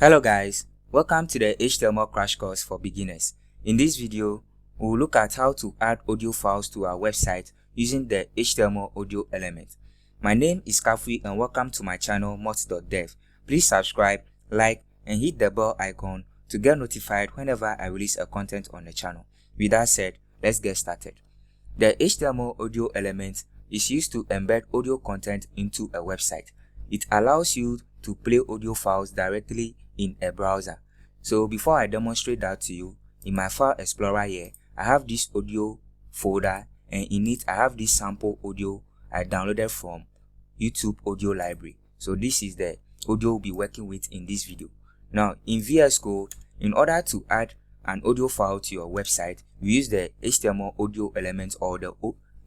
Hello guys, welcome to the HTML crash course for beginners. In this video, we will look at how to add audio files to our website using the HTML audio element. My name is Kafui and welcome to my channel mods.dev. Please subscribe, like and hit the bell icon to get notified whenever I release a content on the channel. With that said, let's get started. The HTML audio element is used to embed audio content into a website. It allows you to play audio files directly in a browser. So before I demonstrate that to you, in my file explorer here, I have this audio folder, and in it I have this sample audio I downloaded from YouTube audio library. So this is the audio we'll be working with in this video. Now in VS Code, in order to add an audio file to your website, we use the HTML audio element or the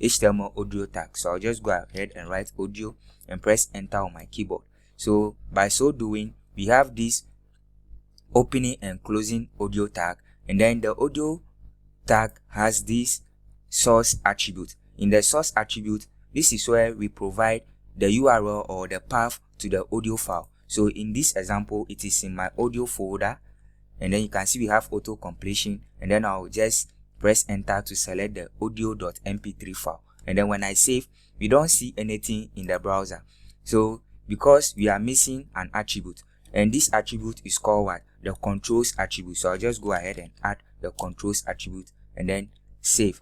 HTML audio tag. So I'll just go ahead and write audio and press enter on my keyboard. So by so doing, we have this opening and closing audio tag, and then the audio tag has this source attribute. In the source attribute, this is where we provide the URL or the path to the audio file. So in this example, it is in my audio folder, and then you can see we have auto completion, and then I'll just press enter to select the audio.mp3 file. And then when I save, we don't see anything in the browser. So because we are missing an attribute, and this attribute is called what? The controls attribute. So I'll just go ahead and add the controls attribute and then save.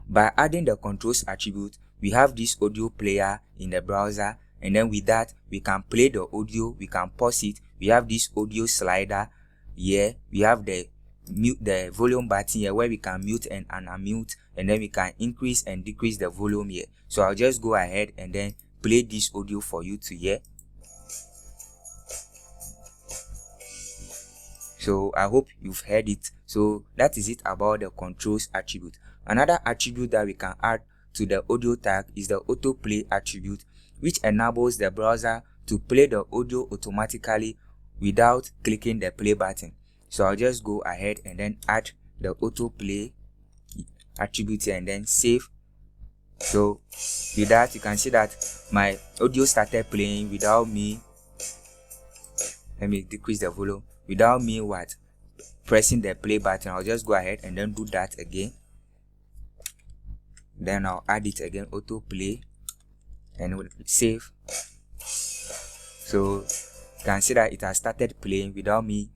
By adding the controls attribute, we have this audio player in the browser, and then with that we can play the audio, we can pause it. We have this audio slider here, we have the volume button here where we can mute and unmute, and then we can increase and decrease the volume here. So I'll just go ahead and then play this audio for you to hear. So I hope you've heard it. So that is it about the controls attribute. Another attribute that we can add to the audio tag is the autoplay attribute, which enables the browser to play the audio automatically without clicking the play button. So I'll just go ahead and then add the autoplay attribute here and then save. So with that, you can see that my audio started playing without me. Let me decrease the volume. Without me pressing the play button. I'll just go ahead and then do that again. Then I'll add it again, autoplay, and we'll save. So you can see that it has started playing without me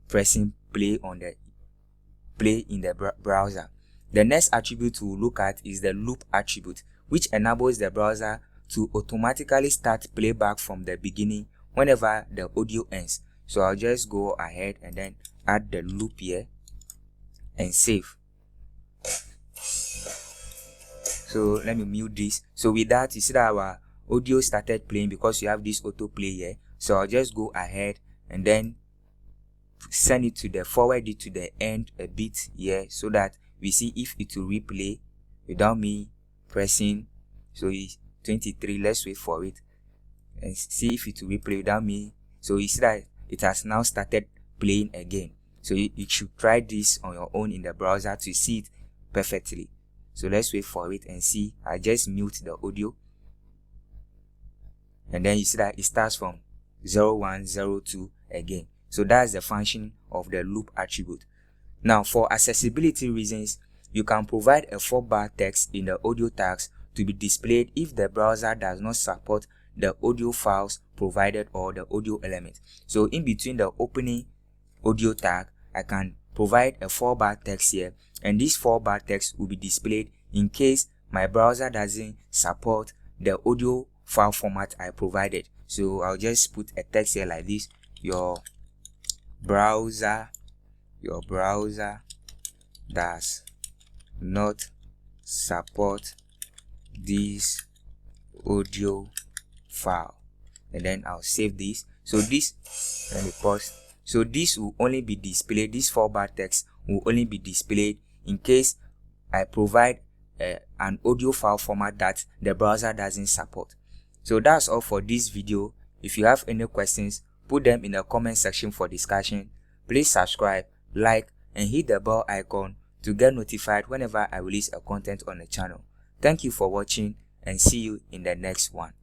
pressing play in the browser. The next attribute we'll look at is the loop attribute, which enables the browser to automatically start playback from the beginning whenever the audio ends. So I'll just go ahead and then add the loop here and save. So let me mute this. So with that, you see that our audio started playing because you have this autoplay here. So I'll just go ahead and then forward it to the end a bit here, so that we see if it will replay without me pressing. So it's 23. Let's wait for it and see if it will replay without me. So you see that it has now started playing again. So you should try this on your own in the browser to see it perfectly. So let's wait for it and see. I just mute the audio, and then you see that it starts from 0102 again. So that's the function of the loop attribute. Now for accessibility reasons, you can provide a 4-bar text in the audio tags to be displayed if the browser does not support the audio files provided or the audio element. So in between the opening audio tag, I can provide a 4-bar text here, and this 4-bar text will be displayed in case my browser doesn't support the audio file format I provided. So I'll just put a text here like this: your browser does not support this audio file, and then I'll save this. So this, let me pause. So this will only be displayed, this 4-bar text will only be displayed in case I provide an audio file format that the browser doesn't support. So that's all for this video. If you have any questions, put them in the comment section for discussion. Please subscribe, like and hit the bell icon to get notified whenever I release a content on the channel. Thank you for watching and see you in the next one.